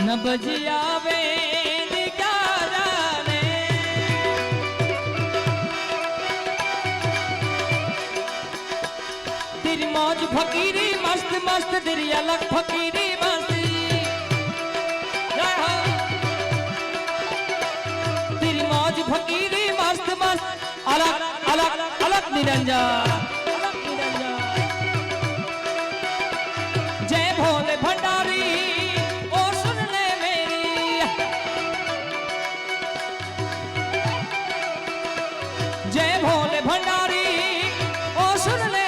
न बजिया वे तेरी मौज फकीरी मस्त मस्त तेरी अलग फकीरी मस्ती तेरी मौज फकीरी मस्त मस्त अलग अलग अलग निरंजन जय भोले भंडारी ओ सुन ले मेरी जय भोले भंडारी ओ सुन ले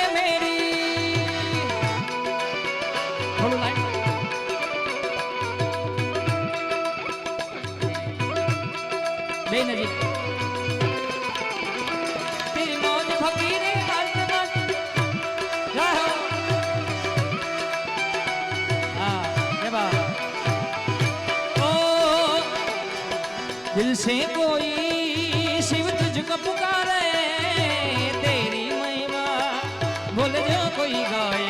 नजीक तेरी मौज फकीरी मस्त मस्त ओ दिल से कोई शिव तुझको पुकारे तेरी महिमा बोल जो कोई गाए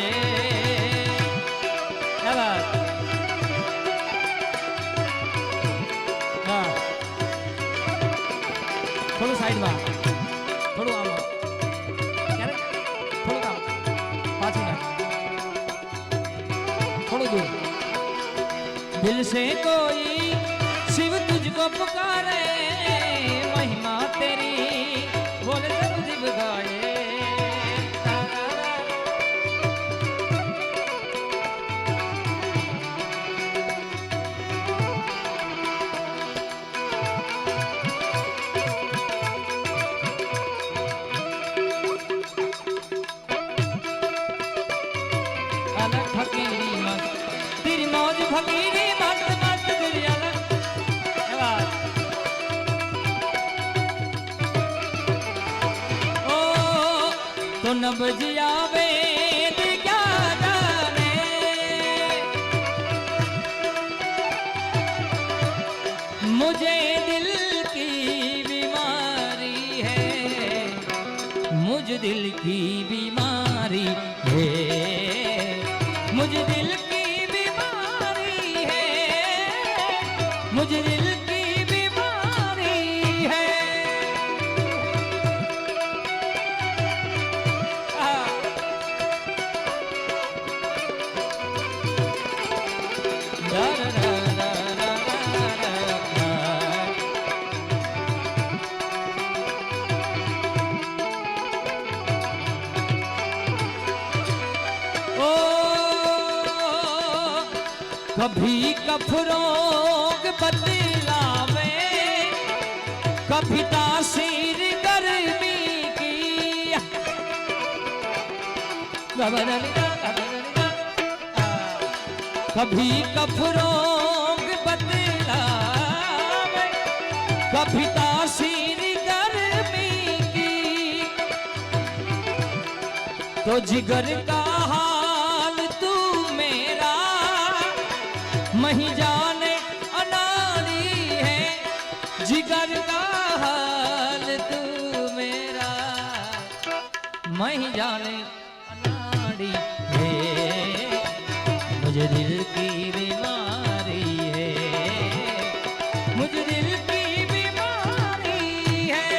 थोड़ा साइड में थोड़ा आम क्या थोड़ा काम 5 मिनट थोड़ा दूर दिल से कोई शिव तुझको पुकारे महिमा तेरी बोले सब जीव गाए तेरी मौज फकीरी मस्त मस्त तेरी अलग ओ तो न बजिया वेद क्या जाने मुझे दिल की बीमारी है मुझे दिल की बीमारी है मुझे दिल की बीमारी है मुझे दिल की बीमारी है कभी कफरोग बदलावे कभी तासीर गर्मी की कभी कफरोग बदलावे कभी तासीर गर्मी की तो जिगर का हाल तू मेरा मही जाने अनाड़ी है जिगर का हाल तू मेरा मही जाने अनाड़ी है मुझे दिल की बीमारी है मुझे दिल की बीमारी है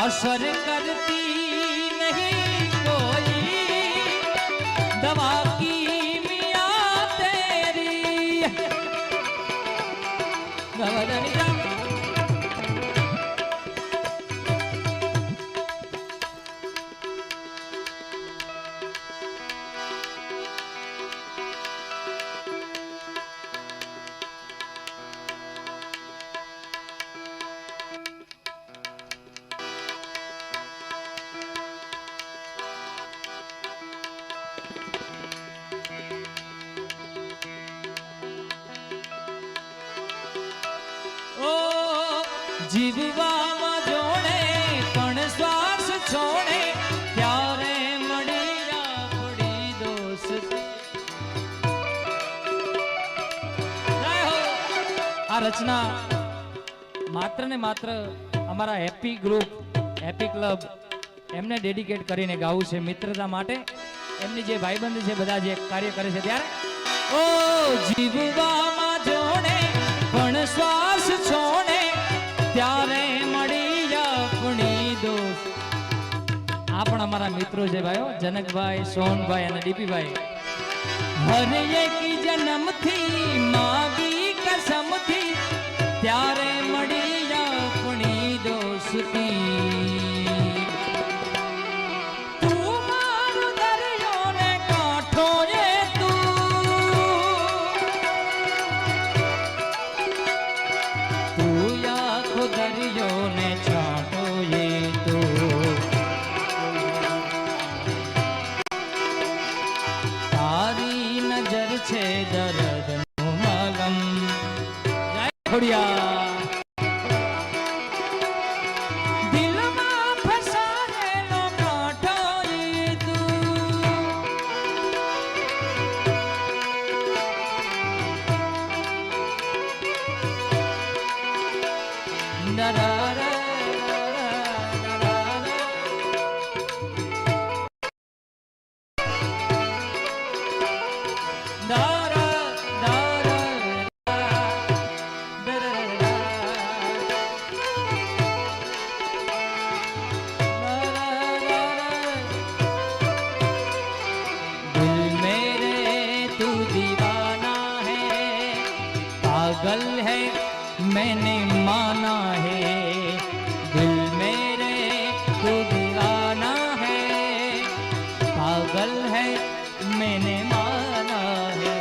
असर करती नहीं कोई दवा की मियां तेरी। गवदनी जा જીવવામાં જોડે પણ શ્વાસ છોડે ત્યારે મળી આપણી દોસ્તી। આ રચના માત્ર ને માત્ર અમારા હેપી ગ્રુપ હેપી ક્લબ એમને ડેડિકેટ કરીને ગાવું છે મિત્રતા માટે। એમની જે ભાઈબંધ છે બધા જે કાર્ય કરે છે ત્યારે ઓ જીવવામાં જોડે પણ શ્વાસ છોડે ત્યારે મળી આપણી દોસ્ત। આ પણ અમારા મિત્રો છે ભાઈઓ જનકભાઈ સોનભાઈ અને ડીપીભાઈ। હર એક જન્મથી માગી કસમથી ત્યારે મળી આપણી દોસ્તી। તું મારો દરિયો ને કાંઠો એ તું આખો દરિયો ને છાંટો એ તારી નજર છે દર્દનું મલમ। જય ખોડિયા દિલમાં ફસાયેલો કાંઠો એ તું દરારા पागल है मैंने माना है दिल मेरे तू दीवाना है पागल है मैंने माना है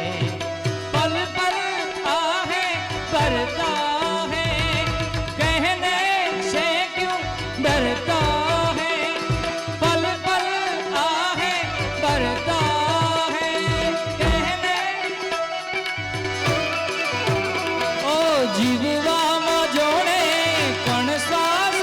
पल पल आहे करता है कहने से क्यों डरता है पल पल आहे करता है कहने ओ જીવવામાં જોડે પણ શ્વાસ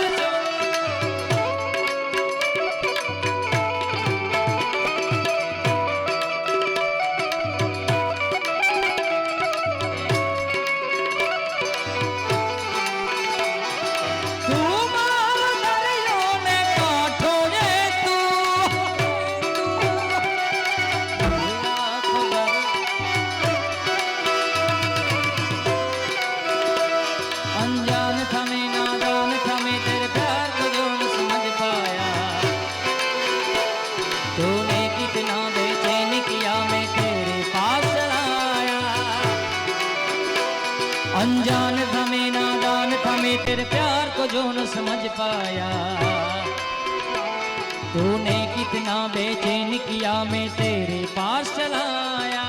તું મારો દરિયો ને કાંઠો એ अनजान था मैं नादान था मैं तेरे प्यार को जो न समझ पाया तूने कितना बेचैन किया मैं तेरे पास आया अनजान था मैं नादान था मैं तेरे प्यार को जो न समझ पाया तूने कितना बेचैन किया मैं तेरे पास चला आया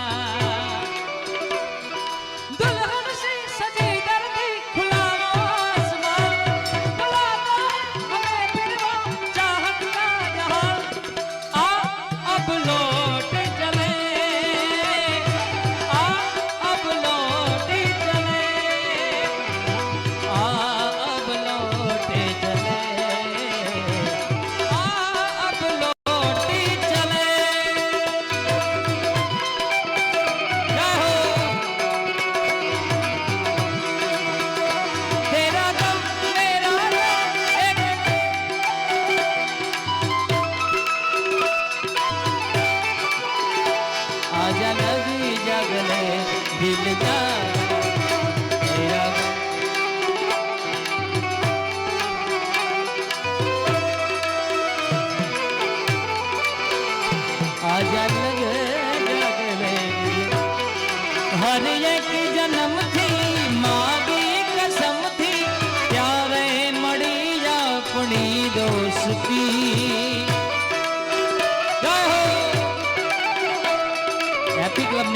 दुल्हन से सजी धरती खुला आसमां बुलाता हमें फिर वो चाहत का जहां आ अब लौट चले आ अब लौट चले आ अब लौट चले आ अब लौट चले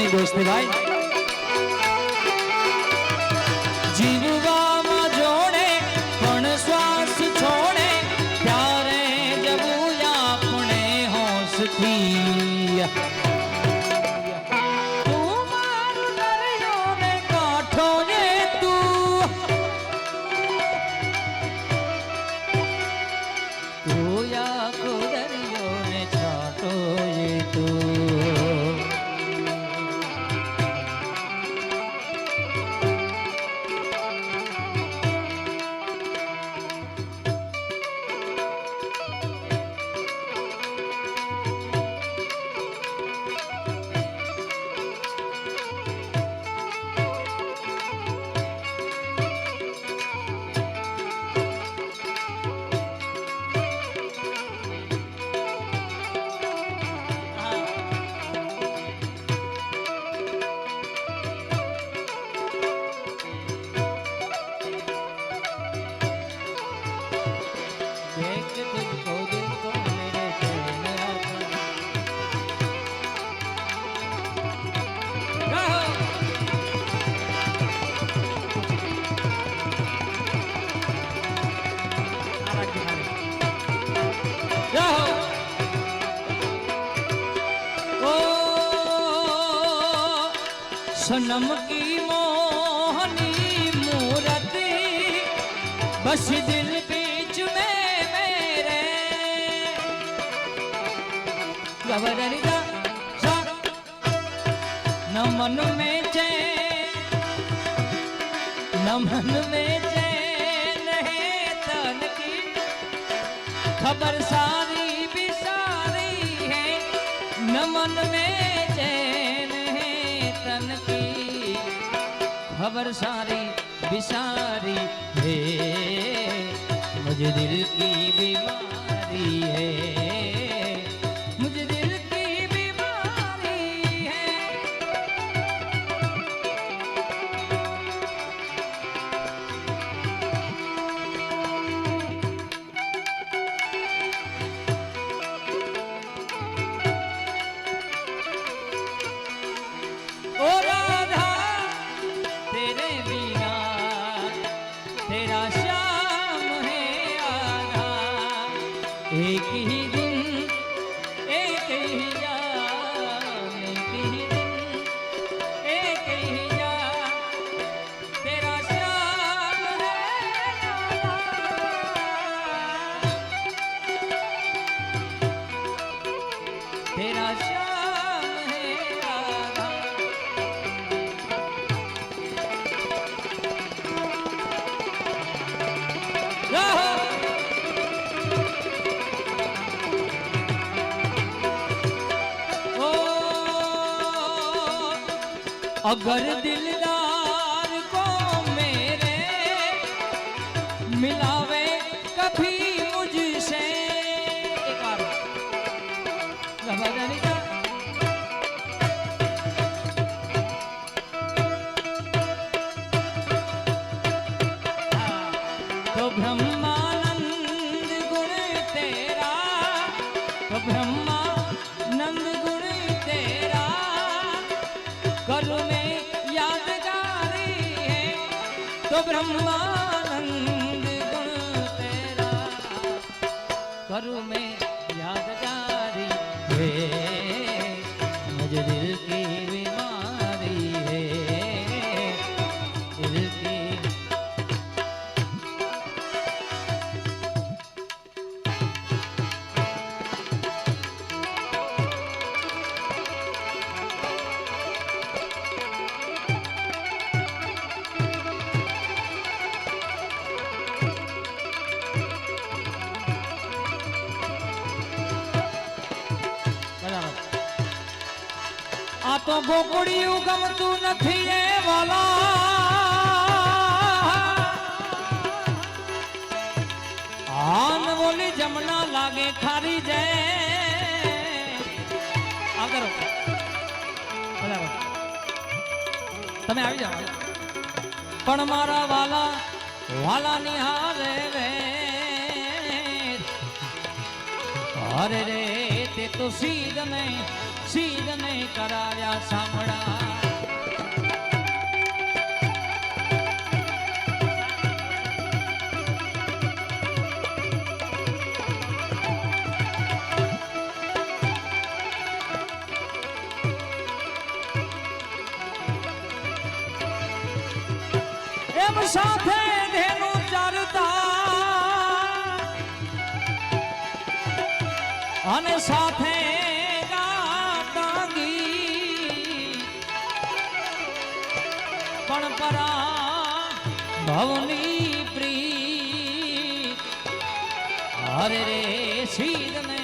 ની દોસ્તી ભાઈ જીવવામાં જોડે પણ શ્વાસ છોડે ત્યારે જવું આપણે હોશથી તું મારું દરિયો ને કાંઠો ને તું યા કો દરિયો ને છાંટો એ તું सनम की मोहनी मूरति बस दिल बीच में मेरे न मन में चैन न मन में चैन है तन की खबर सारी भी सारी है न मन में चैन है तन की खबर सारी बिसारी है मुझे दिल की बीमारी है मुझे दिल की बीमारी है ओ राधा तेरे बिना तेरा श्याम है आधा एक ही दिन एक ही जान एक ही दिन एक ही जान तेरा श्याम है आधा तेरा श्याम है आधा अगर दिलदार को मेरे मिलावे कभी मुझसे एक बार तो ब्रह्मानंद गुण तेरा तो ब्रह्मानंद गुण तेरा करूँ में यादगारी है तो ब्रह्मानंद गुण तेरा करूँ में यादगारी है मुझे दिल की बीमारी है दिल की आ तो गोकुड़िયું ગમતું નથી એ વાલા આન બોલી જમના લાગે ખારી જાય આ કરો બરાબર તમે આવી જાઓ પણ મારા વાલા વાલા નિહારે રે અરે રે તે તો સીધ નહીં શીરને કરાવ્યા સાંભળા. એમ સાથે ધેનું ચારતા અને સાથે ગાતાંગી પણ પરા ભવની પ્રી હરે રે શીરને